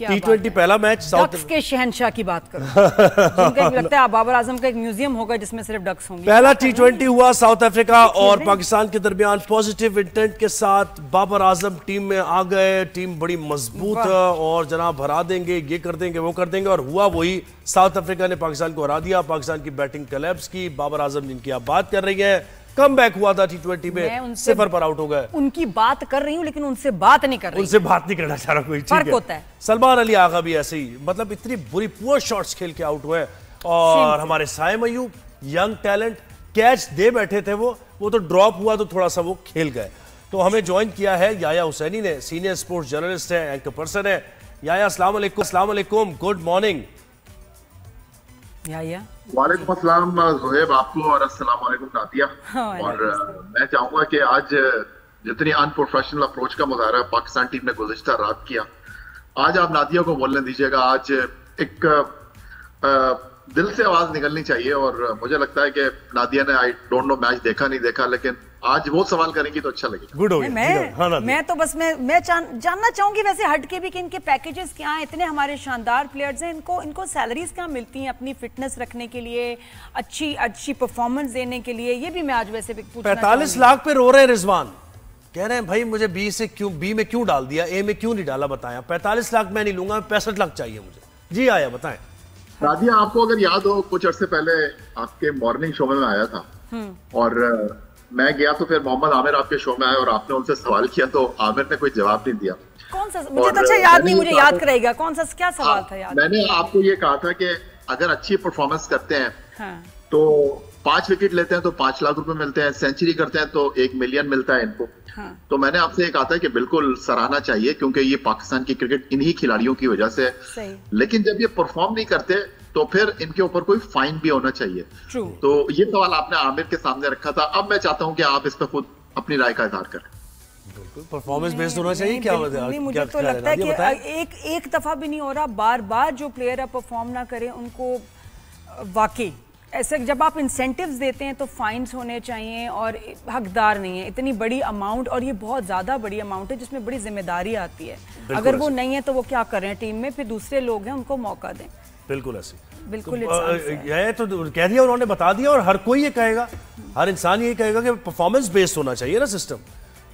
T20 पहला match ducks के शहंशाह की बात करो जिनका लगता है बाबर आजम का एक म्यूजियम होगा जिसमें सिर्फ डक्स होंगे। पहला T20 हुआ साउथ अफ्रीका और पाकिस्तान के दरमियान। पॉजिटिव इंटेंट के साथ बाबर आजम टीम में आ गए। टीम बड़ी मजबूत है और जनाब हरा देंगे, ये कर देंगे, वो कर देंगे, और हुआ वही। साउथ अफ्रीका ने पाकिस्तान को हरा दिया। पाकिस्तान की बैटिंग कोलैप्स की। बाबर आजम जिनकी आप बात कर रही है, कम बैक हुआ था T20 में, 0 पर आउट हो गए। उनकी बात कर रही हूं लेकिन उनसे बात नहीं कर रही। उनसे बात नहीं करना चाह रहा कोई, फर्क होता है। सलमान अली आगा भी ऐसे ही, मतलब इतनी बुरी पुअर शॉट्स खेल के आउट हुए। और हमारे Saim Ayub young talent, catch दे बैठे थे वो तो ड्रॉप हुआ तो थोड़ा सा वो खेल गए। तो हमें ज्वाइन किया है याया हुसैनी ने, सीनियर स्पोर्ट्स जर्नलिस्ट है, एंकर पर्सन है। याया अस्सलाम वालेकुम, गुड मॉर्निंग। याया वालेकुम अस्सलाम ज़ुहैब आपको, और अस्सलाम वालेकुम नादिया। और मैं चाहूंगा कि आज जितनी अनप्रोफेशनल अप्रोच का मुजाहरा पाकिस्तान टीम ने गुज़िश्ता रात किया, आज आप नादिया को बोलने दीजिएगा। आज एक दिल से आवाज निकलनी चाहिए। और मुझे लगता है कि नादिया ने, आई डोंट नो मैच देखा नहीं देखा, लेकिन आज वो सवाल करेंगी तो अच्छा लगेगा। गुड हो गया। मैं तो बस मैं जानना चाहूंगी वैसे हट के भी कि इनके पैकेजेस क्या हैं। इतने हमारे शानदार प्लेयर्स हैं, इनको सैलरीज क्या मिलती हैं अपनी फिटनेस रखने के लिए, अच्छी परफॉर्मेंस देने के लिए? ये भी मैं आज वैसे पूछना 45 लाख पे रो रहे हैं रिजवान, कह रहे हैं भाई मुझे बी में क्यों डाल दिया, ए में क्यों नहीं डाला, बताया। 45 लाख मैं नहीं लूंगा, 65 लाख चाहिए मुझे। जी आया बताएं। नादिया, आपको अगर याद हो, कुछ अर्से पहले आपके मॉर्निंग शो में मैं आया था और मैं गया तो फिर मोहम्मद आमिर आपके शो में आए और आपने उनसे सवाल किया तो आमिर ने कोई जवाब नहीं दिया। कौन सा? मुझे तो अच्छा याद नहीं, मुझे याद कराएगा कौन सा, क्या सवाल था याद? मैंने आपको ये कहा था कि अगर अच्छी परफॉर्मेंस करते हैं तो 5 विकेट लेते हैं तो 5 लाख रुपए मिलते हैं, सेंचुरी करते हैं तो 1 मिलियन मिलता है इनको। तो मैंने आपसे ये कहा था कि बिल्कुल सराहना चाहिए क्योंकि ये पाकिस्तान की क्रिकेट इन्हीं खिलाड़ियों की वजह से है। लेकिन जब ये परफॉर्म नहीं करते तो फिर इनके ऊपर कोई फाइन भी होना चाहिए। तो ये सवाल आपने आमिर के सामने रखा था। अब मैं चाहता हूं कि आप इस पर खुद अपनी राय का इजहार करें। बिल्कुल परफॉर्मेंस बेस्ड होना चाहिए। क्या मुझे तो लगता है कि एक दफा भी नहीं हो रहा, बार बार जो प्लेयर परफॉर्म ना करें उनको वाकई ऐसे जब आप इंसेंटिव्स देते हैं तो फाइन्स होने चाहिए और हकदार नहीं है इतनी बड़ी अमाउंट, और ये बहुत ज़्यादा बड़ी अमाउंट है जिसमें बड़ी जिम्मेदारी आती है। अगर वो नहीं है तो वो क्या करें टीम में, फिर दूसरे लोग हैं उनको मौका दें। बिल्कुल ऐसे, बिल्कुल ये तो कह दिया उन्होंने, बता दिया, और हर कोई ये कहेगा, हर इंसान ये कहेगा कि परफॉर्मेंस बेस्ड होना चाहिए ना सिस्टम।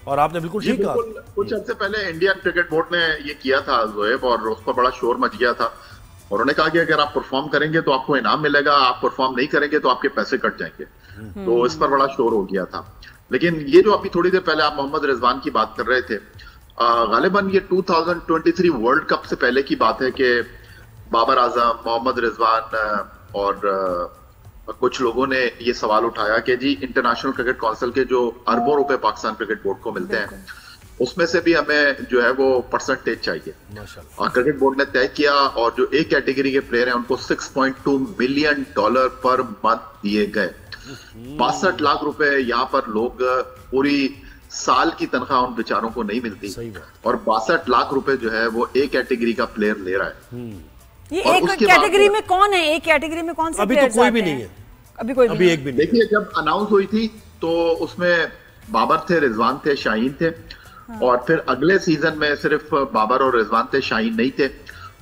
और आपने बिल्कुल ठीक कहा। कुछ अर्से पहले इंडियन क्रिकेट बोर्ड ने ये किया था ज़ोएब, और उस पर बड़ा शोर मच गया था और उन्होंने कहा कि अगर आप परफॉर्म करेंगे तो आपको इनाम मिलेगा, आप परफॉर्म नहीं करेंगे तो आपके पैसे कट जाएंगे। तो इस पर बड़ा शोर हो गया था। लेकिन ये जो अभी थोड़ी देर पहले आप मोहम्मद रिजवान की बात कर रहे थे, गालिबन ये 2023 वर्ल्ड कप से पहले की बात है कि बाबर आजम, मोहम्मद रिजवान और कुछ लोगों ने ये सवाल उठाया कि जी इंटरनेशनल क्रिकेट काउंसिल के जो अरबों रुपए पाकिस्तान क्रिकेट बोर्ड को मिलते हैं उसमें से भी हमें जो है वो परसेंटेज चाहिए। और क्रिकेट बोर्ड ने तय किया और जो एक कैटेगरी के प्लेयर हैं उनको $6.2 मिलियन पर मंथ दिए गए। 62 लाख रुपए यहाँ पर लोग पूरी साल की तनख्वाह उन बेचारों को नहीं मिलती, और 62 लाख रुपए जो है वो एक कैटेगरी का प्लेयर ले रहा है। ये एक कैटेगरी में कौन है? एक कैटेगरी में कौन से अभी तो कोई भी नहीं है, अभी एक भी नहीं। देखिए जब अनाउंस हुई थी तो उसमें बाबर थे, रिजवान थे, शाहीन थे। और फिर अगले सीजन में सिर्फ बाबर और रिजवान थे, शाहीन नहीं थे।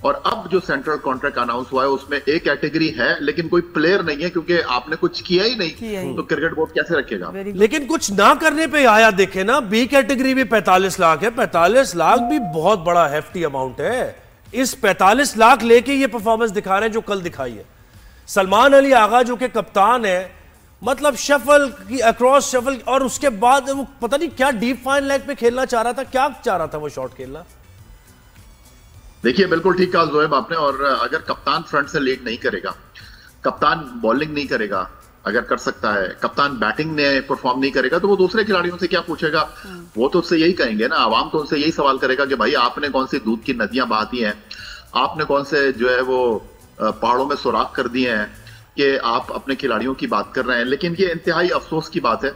और अब जो सेंट्रल कॉन्ट्रैक्ट अनाउंस हुआ है उसमें एक कैटेगरी है लेकिन कोई प्लेयर नहीं है, क्योंकि आपने कुछ किया ही नहीं तो क्रिकेट बोर्ड कैसे रखेगा। लेकिन कुछ ना करने पे आया, देखे ना, बी कैटेगरी भी 45 लाख है। 45 लाख भी बहुत बड़ा हेफ्टी अमाउंट है। इस 45 लाख लेके ये परफॉर्मेंस दिखा रहे हैं जो कल दिखाई है। सलमान अली आगा जो कि कप्तान है, मतलब शफल की अक्रॉस शफल, और उसके बाद वो पता नहीं क्या डीप फाइन लेग पे खेलना चाह रहा था, क्या चाह रहा था वो शॉट खेलना। देखिए बिल्कुल ठीक कहा ज़ोएब आपने। और अगर कप्तान फ्रंट से लीड नहीं करेगा, कप्तान बॉलिंग नहीं करेगा, अगर कर सकता है, कप्तान बैटिंग ने परफॉर्म नहीं करेगा तो वो दूसरे खिलाड़ियों से क्या पूछेगा? वो तो उससे यही कहेंगे ना, आवाम तो उनसे यही सवाल करेगा कि भाई आपने कौन सी दूध की नदियां बहाती हैं, आपने कौन से जो है वो पहाड़ों में सुराख कर दिए हैं कि आप अपने खिलाड़ियों की बात कर रहे हैं। लेकिन ये इंतहाई अफसोस की बात है,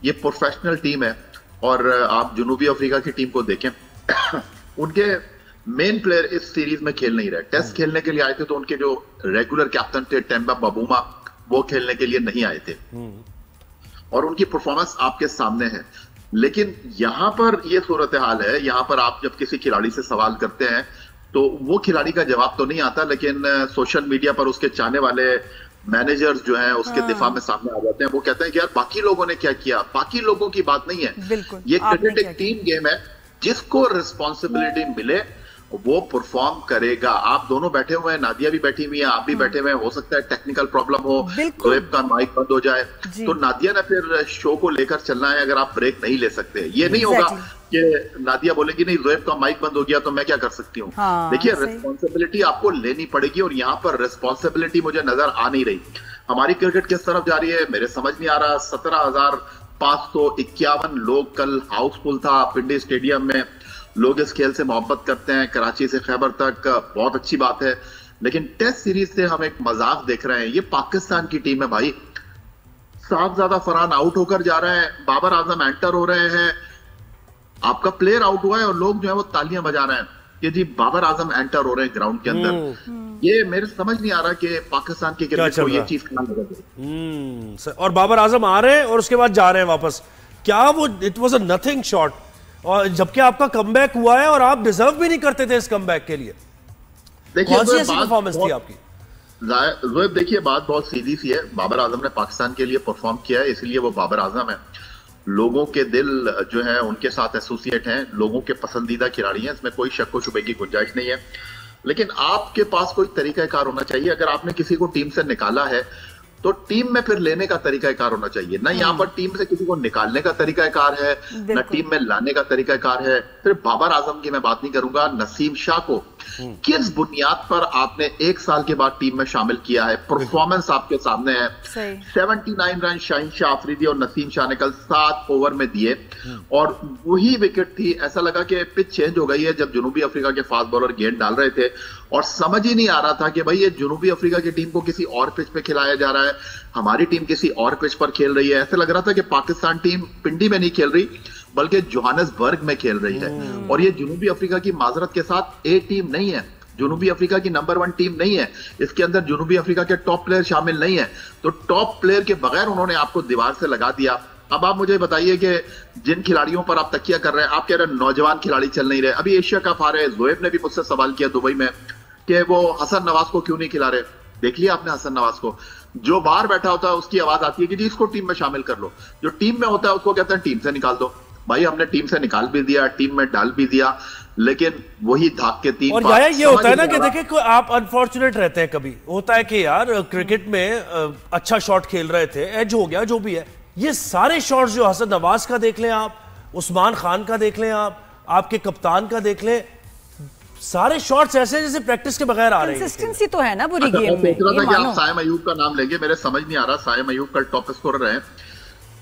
ये प्रोफेशनल टीम है। और आप जनूबी अफ्रीका की टीम को देखें उनके मेन प्लेयर इस सीरीज में खेल नहीं रहे। टेस्ट खेलने के लिए आए थे तो उनके जो रेगुलर कैप्टन थे टेम्बा बबूमा, वो खेलने के लिए नहीं आए थे और उनकी परफॉर्मेंस आपके सामने है। लेकिन यहां पर यह सूरत हाल है, यहां पर आप जब किसी खिलाड़ी से सवाल करते हैं तो वो खिलाड़ी का जवाब तो नहीं आता, लेकिन सोशल मीडिया पर उसके चाहने वाले मैनेजर्स जो हैं उसके दिफा में सामने आ जाते हैं। वो कहते हैं कि यार बाकी लोगों ने क्या किया, बाकी लोगों की बात नहीं है, ये क्रिकेट एक टीम गेम है, जिसको रिस्पॉन्सिबिलिटी मिले वो परफॉर्म करेगा। आप दोनों बैठे हुए हैं, नादिया भी बैठी हुई है, आप भी बैठे हुए हैं, हो सकता है टेक्निकल प्रॉब्लम हो, जोएब का माइक बंद हो जाए, तो नादिया ने फिर शो को लेकर चलना है। अगर आप ब्रेक नहीं ले सकते, ये नहीं होगा कि नादिया बोलेगी नहीं जोएब का माइक बंद हो गया तो मैं क्या कर सकती हूँ। देखिए रिस्पॉन्सिबिलिटी आपको लेनी पड़ेगी, और यहाँ पर रिस्पॉन्सिबिलिटी मुझे नजर आ नहीं रही। हमारी क्रिकेट किस तरफ जा रही है मेरे समझ नहीं आ रहा। 17,551 लोग कल हाउसफुल था पिंडी स्टेडियम में। लोग इस खेल से मोहब्बत करते हैं, कराची से खैबर तक, बहुत अच्छी बात है। लेकिन टेस्ट सीरीज से हम एक मजाक देख रहे हैं। ये पाकिस्तान की टीम है भाई, साहबजादा फरहान आउट होकर जा रहे हैं, बाबर आजम एंटर हो रहे हैं, आपका प्लेयर आउट हुआ है और लोग जो है वो तालियां बजा रहे हैं कि जी बाबर आजम एंटर हो रहे हैं ग्राउंड के अंदर। ये मेरे समझ नहीं आ रहा कि पाकिस्तान की क्रिकेट को ये चीज क्या लग रही है। और बाबर आजम आ रहे हैं और उसके बाद जा रहे हैं वापस, क्या वो it was a nothing shot, और जबकि आपका कमबैक हुआ है और आप डिजर्व भी नहीं करते थे इस कमबैक के लिए। देखिए कौन सी ऐसी परफॉर्मेंस थी आपकी? जोएब देखिए बात बहुत सीधी सी है, बाबर आजम ने पाकिस्तान के लिए परफॉर्म किया है, इसलिए वो बाबर आजम है। लोगों के दिल जो है उनके साथ एसोसिएट हैं, लोगों के पसंदीदा खिलाड़ी हैं, इसमें कोई शक व शुबे की गुंजाइश नहीं है। लेकिन आपके पास कोई तरीकाकार होना चाहिए। अगर आपने किसी को टीम से निकाला है तो टीम में फिर लेने का तरीकाकार होना चाहिए ना। यहाँ पर टीम से किसी को निकालने का तरीकाकार है, ना टीम में लाने का तरीकाकार है। फिर बाबर आजम की मैं बात नहीं करूंगा, नसीम शाह को किस बुनियाद पर आपने 1 साल के बाद टीम में शामिल किया है? परफॉर्मेंस आपके सामने है। 79 रन शाहीन शाह अफरीदी और नसीम शाह ने कल 7 ओवर में दिए और वही विकेट थी। ऐसा लगा कि पिच चेंज हो गई है जब जनूबी अफ्रीका के फास्ट बॉलर गेंद डाल रहे थे, और समझ ही नहीं आ रहा था कि भाई ये जनूबी अफ्रीका की टीम को किसी और पिच पे खिलाया जा रहा है, हमारी टीम किसी और पिच पर खेल रही है। ऐसे लग रहा था कि पाकिस्तान टीम पिंडी में नहीं खेल रही बल्कि जोहान्सबर्ग में खेल रही है। और ये जनूबी अफ्रीका की माजरत के साथ ए टीम नहीं है, जनूबी अफ्रीका की नंबर 1 टीम नहीं है। इसके अंदर जनूबी अफ्रीका के टॉप प्लेयर शामिल नहीं है, तो टॉप प्लेयर के बगैर उन्होंने आपको दीवार से लगा दिया। अब आप मुझे बताइए कि जिन खिलाड़ियों पर आप तकिया कर रहे हैं, आप कह रहे हैं नौजवान खिलाड़ी चल नहीं रहे। अभी एशिया कप आ रहे हैं, जोएब ने भी मुझसे सवाल किया दुबई में कि वो हसन नवाज को क्यों नहीं खिला रहे। देख लिया आपने हसन नवाज को, जो बाहर बैठा होता है उसकी आवाज आती है कि जी इसको टीम में शामिल कर लो, जो टीम में होता है उसको कहते हैं टीम से निकाल दो। भाई हमने टीम से निकाल भी दिया, टीम में डाल भी दिया, लेकिन वही धाक के 3 और ये होता है ना कि देखिए आप अनफॉर्चुनेट रहते हैं। कभी होता है कि यार क्रिकेट में अच्छा शॉट खेल रहे थे, एज हो गया, जो भी है। ये सारे शॉट्स जो हसन नवाज का देख लें आप, उस्मान खान का देख लें आप, आपके कप्तान का देख लें, सारे शॉट्स ऐसे जैसे प्रैक्टिस के बगैर आ रहे हैं। कंसिस्टेंसी तो है ना पूरी गेम में। सोच रहा था कि आप साइम अयूब का नाम लेंगे, मेरे समझ नहीं आ रहा। साइम अयूब कल टॉप स्कोरर हैं।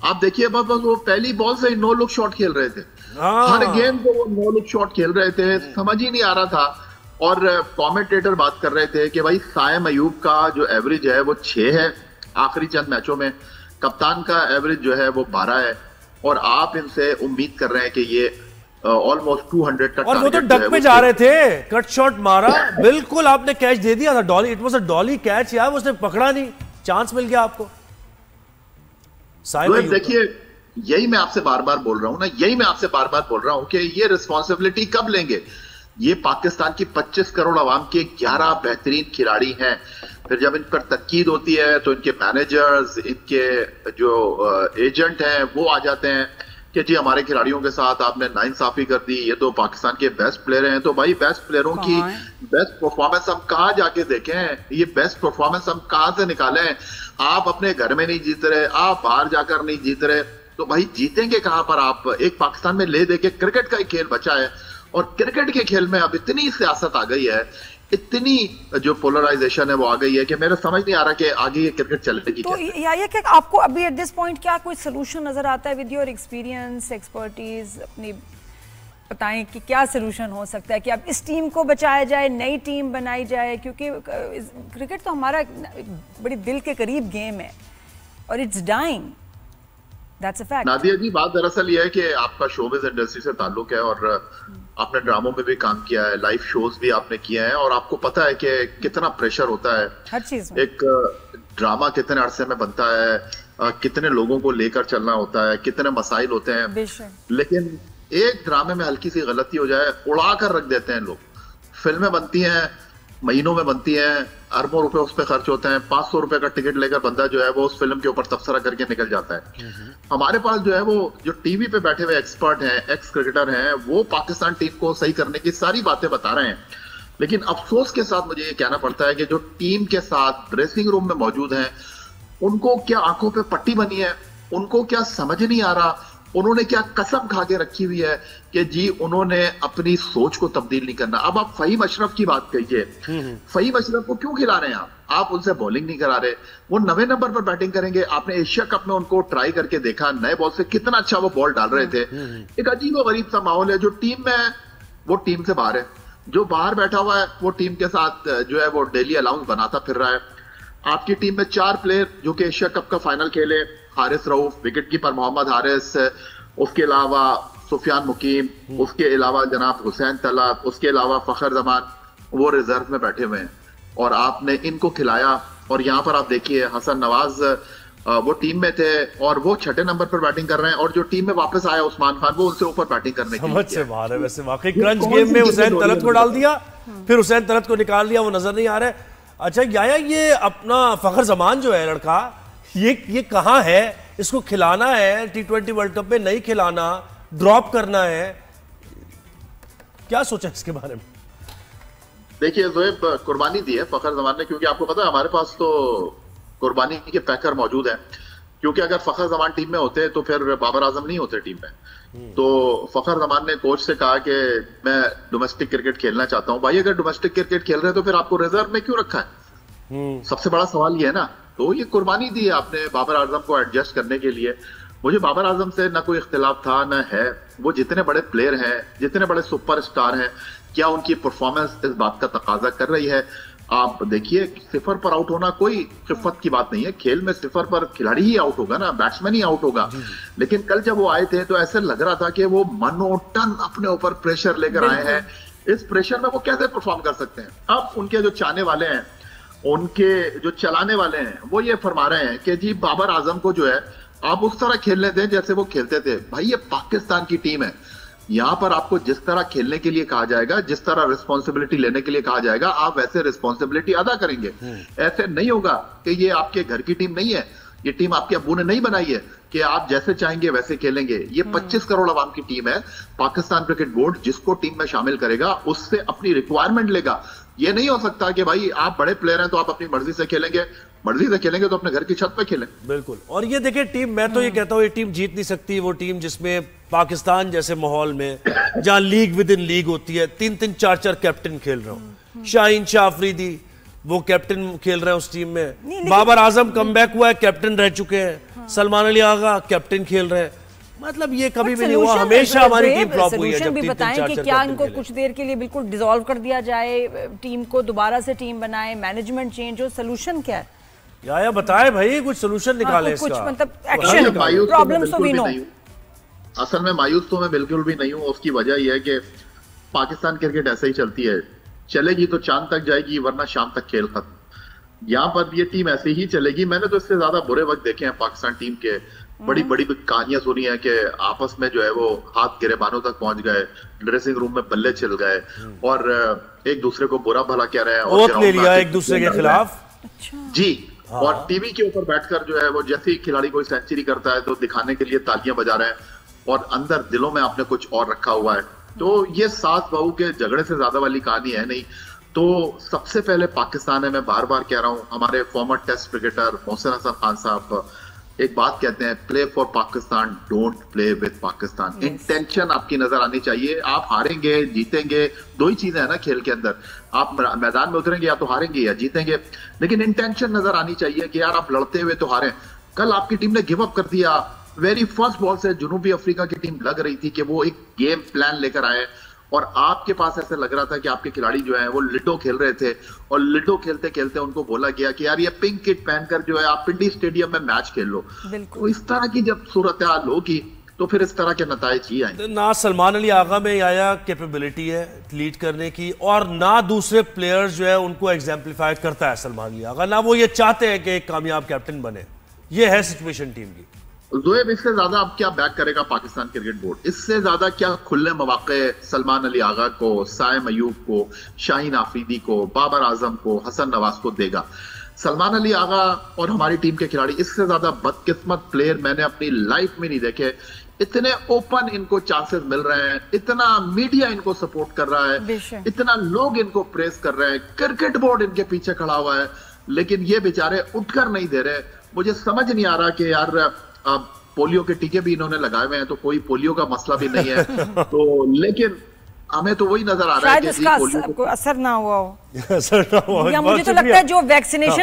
आप देखिए बस वो पहली बॉल से ही 9 लुक शॉट खेल रहे थे, हर गेम को वो 9 लुक शॉट खेल रहे थे, समझ ही नहीं आ रहा था। और कमेंटेटर बात कर रहे थे कि भाई साइम अयूब का जो एवरेज है वो 6 है आखिरी चंद मैचों में, कप्तान का एवरेज जो है वो 12 है, और आप इनसे उम्मीद कर रहे हैं कि ये ऑलमोस्ट 200 का, और वो तो डक पे जा रहे थे, कट शॉट मारा, बिल्कुल आपने कैच दे दिया था, Dolly, it was a Dolly catch यार, उसने पकड़ा नहीं, चांस मिल गया आपको। देखिए यही मैं आपसे बार बार बोल रहा हूं ना, यही मैं आपसे बार बार बोल रहा हूं कि ये रिस्पॉन्सिबिलिटी कब लेंगे? ये पाकिस्तान की 25 करोड़ आवाम के 11 बेहतरीन खिलाड़ी हैं। फिर जब इन पर तनकीद होती है तो इनके मैनेजर्स, इनके जो एजेंट हैं वो आ जाते हैं कि जी हमारे खिलाड़ियों के साथ आपने नाइंसाफी कर दी, ये तो पाकिस्तान के बेस्ट प्लेयर हैं। तो भाई बेस्ट प्लेयरों की बेस्ट परफॉर्मेंस हम कहाँ जाके देखें? ये बेस्ट परफॉर्मेंस हम कहाँ से निकालें? आप अपने घर में नहीं जीत रहे, आप बाहर जाकर नहीं जीत रहे, तो भाई जीतेंगे कहां पर आप? एक पाकिस्तान में ले दे के क्रिकेट का ही खेल बचा है, और क्रिकेट के खेल में अब इतनी सियासत आ गई है, इतनी जो पोलराइजेशन है वो आ गई है कि मेरे समझ नहीं आ रहा कि आगे ये क्रिकेट चलेगी। तो या क्या आपको अभी एट दिस पॉइंट क्या कोई सोल्यूशन नजर आता है? विद योर एक्सपीरियंस, एक्सपर्टीज, अपनी बताएं कि क्या सोल्यूशन हो सकता है कि अब इस टीम को बचाया जाए, नई टीम बनाई जाए? क्योंकि क्रिकेट तो हमारा बड़ी दिल के करीब गेम है और it's dying, that's a fact. Nadia ji बात दरअसल ये है कि आपका शोबिज़ इंडस्ट्री से ताल्लुक है और आपने ड्रामों में भी काम किया है, लाइव शोज भी आपने किए हैं, और आपको पता है कि कितना प्रेशर होता है हर चीज में। एक ड्रामा कितने अरसे में बनता है, कितने लोगों को लेकर चलना होता है, कितने मसाइल होते हैं, लेकिन एक ड्रामे में हल्की सी गलती हो जाए उड़ा कर रख देते हैं लोग, फिल्में बनती हैं, महीनों में बनती हैं, अरबों रुपए उस पर खर्च होते हैं, 500 रुपए का टिकट लेकर बंदा जो है वो उस फिल्म के ऊपर तबसरा करके निकल जाता है। हमारे पास जो है वो जो टीवी पे बैठे हुए एक्सपर्ट हैं, एक्स क्रिकेटर हैं, वो पाकिस्तान टीम को सही करने की सारी बातें बता रहे हैं। लेकिन अफसोस के साथ मुझे ये कहना पड़ता है कि जो टीम के साथ ड्रेसिंग रूम में मौजूद हैं, उनको क्या आंखों पे पट्टी बनी है, उनको क्या समझ नहीं आ रहा, उन्होंने क्या कसम खा के रखी हुई है कि जी उन्होंने अपनी सोच को तब्दील नहीं करना। अब आप फहीम अशरफ की बात कहिए, फहीम अशरफ को क्यों खिला रहे हैं आप उनसे बॉलिंग नहीं करा रहे, वो 9वें नंबर पर बैटिंग करेंगे। आपने एशिया कप में उनको ट्राई करके देखा, नए बॉल से कितना अच्छा वो बॉल डाल रहे थे। एक अजीब और गरीब सा माहौल है, जो टीम में है वो टीम से बाहर है, जो बाहर बैठा हुआ है वो टीम के साथ जो है वो डेली अलाउंस बनाता फिर रहा है। आपकी टीम में 4 प्लेयर जो कि एशिया कप का फाइनल खेले, हारिस रऊफ, विकेट कीपर मोहम्मद हारिस, उसके अलावा सुफियान मुकीम, उसके अलावा जनाब हुसैन तलब, उसके अलावा फखर जमान, वो रिजर्व में बैठे हुए हैं और आपने इनको खिलाया। और यहाँ पर आप देखिए हसन नवाज वो टीम में थे और वो 6ठे नंबर पर बैटिंग कर रहे हैं, और जो टीम में वापस आया उस्मान खान वो उनसे ऊपर बैटिंग करने की समझ से बाहर है। वैसे वाकई क्रंच गेम में हुसैन तलत को डाल दिया, फिर हुसैन तलत को निकाल दिया, वो नजर नहीं आ रहा है। अच्छा याया, ये अपना फखर जमान जो है लड़का, ये कहाँ है? इसको खिलाना है T20 वर्ल्ड कप में, नहीं खिलाना, ड्रॉप करना है, क्या सोचा इसके बारे में? देखिए ज़ोएब, कुर्बानी दी है फखर जमान ने, क्योंकि आपको पता है हमारे पास तो कुर्बानी के पैकर मौजूद है। क्योंकि अगर फखर जमान टीम में होते तो फिर बाबर आजम नहीं होते टीम में। तो फखर जमान ने कोच से कहा कि मैं डोमेस्टिक क्रिकेट खेलना चाहता हूं। भाई अगर डोमेस्टिक क्रिकेट खेल रहे हैं तो फिर आपको रिजर्व में क्यों रखा है? सबसे बड़ा सवाल ये है ना। तो ये कुर्बानी दी है आपने बाबर आजम को एडजस्ट करने के लिए। मुझे बाबर आजम से ना कोई इख्तिलाफ था ना है। वो जितने बड़े प्लेयर हैं, जितने बड़े सुपरस्टार हैं, क्या उनकी परफॉर्मेंस इस बात का तकाजा कर रही है? आप देखिए, 0 पर आउट होना कोई खिफत की बात नहीं है। खेल में 0 पर खिलाड़ी ही आउट होगा ना, बैट्समैन ही आउट होगा। लेकिन कल जब वो आए थे तो ऐसे लग रहा था कि वो मनोटन अपने ऊपर प्रेशर लेकर आए हैं। इस प्रेशर में वो कैसे परफॉर्म कर सकते हैं? अब उनके जो चाहने वाले हैं, उनके जो चलाने वाले हैं, वो ये फरमा रहे हैं कि जी बाबर आजम को जो है आप उस तरह खेलने दें जैसे वो खेलते थे। भाई ये पाकिस्तान की टीम है, यहाँ पर आपको जिस तरह खेलने के लिए कहा जाएगा, जिस तरह रिस्पॉन्सिबिलिटी लेने के लिए कहा जाएगा, आप वैसे रिस्पॉन्सिबिलिटी अदा करेंगे। ऐसे नहीं होगा कि ये आपके घर की टीम नहीं है, ये टीम आपके अब्बू ने नहीं बनाई है कि आप जैसे चाहेंगे वैसे खेलेंगे। ये 25 करोड़ आवाम की टीम है। पाकिस्तान क्रिकेट बोर्ड जिसको टीम में शामिल करेगा उससे अपनी रिक्वायरमेंट लेगा। ये नहीं हो सकता कि भाई आप बड़े प्लेयर हैं तो आप अपनी मर्जी से खेलेंगे, मर्जी से खेलेंगे तो अपने घर की छत पे खेलें। बिल्कुल। और ये देखिए टीम, मैं तो ये कहता हूँ ये टीम जीत नहीं सकती। वो टीम जिसमें पाकिस्तान जैसे माहौल में, जहां लीग विद इन लीग होती है, 3-3 4-4 कैप्टन खेल रहा हूँ। शाहीन शाह अफरीदी वो कैप्टन खेल रहे हैं उस टीम में। बाबर आजम कमबैक हुआ है, कैप्टन रह चुके हैं। सलमान अली आगा कैप्टन खेल रहे हैं। मतलब ये कभी भी नहीं हुआ, हमेशा हमारी टीम फ्लॉप हुई है। जब भी बताएं कि क्या इनको कुछ देर के लिए बिल्कुल डिसॉल्व कर दिया जाए, टीम को दोबारा से टीम बनाए, मैनेजमेंट चेंज हो, सोल्यूशन क्या है? या बताएं भाई, कुछ सोल्यूशन निकाले इसका। कुछ मतलब एक्शन, प्रॉब्लम्स तो भी नो। असल में मायूस तो मैं बिल्कुल भी नहीं हूँ। उसकी वजह यह है कि पाकिस्तान क्रिकेट ऐसे ही चलती है, चलेगी तो चांद तक जाएगी वरना शाम तक खेल खत्म। यहाँ पर ये टीम ऐसे ही चलेगी। मैंने तो इससे ज्यादा बुरे वक्त देखे हैं पाकिस्तान टीम के। बड़ी बड़ी कहानियां सुनी है कि आपस में जो है वो हाथ गिरेबानों तक पहुंच गए, ड्रेसिंग रूम में बल्ले छिल गए और एक दूसरे को बुरा भला कह रहे हैं और ले लिया एक दूसरे के खिलाफ। जी। और टीवी के ऊपर बैठकर जो है वो जैसे ही खिलाड़ी कोई सेंचुरी करता है तो दिखाने के लिए तालियां बजा रहे हैं और अंदर दिलों में आपने कुछ और रखा हुआ है। तो ये सास बहू के झगड़े से ज्यादा वाली कहानी है नहीं। तो सबसे पहले पाकिस्तान है, मैं बार बार कह रहा हूँ, हमारे former test cricketer Mohsin Hasan Khan साहब एक बात कहते हैं, play for Pakistan, don't play with Pakistan. Intention आपकी नजर आनी चाहिए। आप हारेंगे जीतेंगे, दो ही चीजें हैं ना खेल के अंदर। आप मैदान में उतरेंगे या तो हारेंगे या जीतेंगे, लेकिन इंटेंशन नजर आनी चाहिए कि यार आप लड़ते हुए तो हारे। कल आपकी टीम ने गिव अप कर दिया। वेरी फर्स्ट बॉल से जनूबी अफ्रीका की टीम लग रही थी कि वो एक गेम प्लान लेकर आए और आपके पास ऐसे लग रहा था कि आपके खिलाड़ी जो है वो लिडो खेल रहे थे और लिडो खेलते खेलते उनको बोला गया कि यार ये पिंक किट पहनकर जो है आप पिंडी स्टेडियम में मैच खेल लो। तो इस तरह की जब सूरत हाल होगी तो फिर इस तरह के नताइज ही आएंगे। ना सलमान अली आगा में आया कैपेबिलिटी है लीड करने की, और ना दूसरे प्लेयर्स जो है उनको एग्जाम्पलीफाई करता है सलमान अली आगा, ना वो ये चाहते हैं कि एक कामयाब कैप्टन बने। ये है सिचुएशन टीम की। जोएब, इससे ज्यादा अब क्या बैक करेगा पाकिस्तान क्रिकेट बोर्ड? इससे ज्यादा क्या खुले मौके सलमान अली आगा को, साइम अयूब को, शाहीन आफरीदी को, बाबर आजम को, हसन नवाज को देगा? सलमान अली आगा और हमारी टीम के खिलाड़ी, इससे ज्यादा बदकिस्मत प्लेयर मैंने अपनी लाइफ में नहीं देखे। इतने ओपन इनको चांसेस मिल रहे हैं, इतना मीडिया इनको सपोर्ट कर रहा है, इतना लोग इनको प्रेस कर रहे हैं, क्रिकेट बोर्ड इनके पीछे खड़ा हुआ है, लेकिन ये बेचारे उठकर नहीं दे रहे। मुझे समझ नहीं आ रहा कि यार पोलियो के टीके भी इन्होंने लगाए हुए हैं, तो कोई पोलियो का मसला भी नहीं है तो, लेकिन हमें तो वही नजर आ रहा है कि इसका असर ना हुआ हो। या मुझे तो लगता है जो वैक्सीनेशन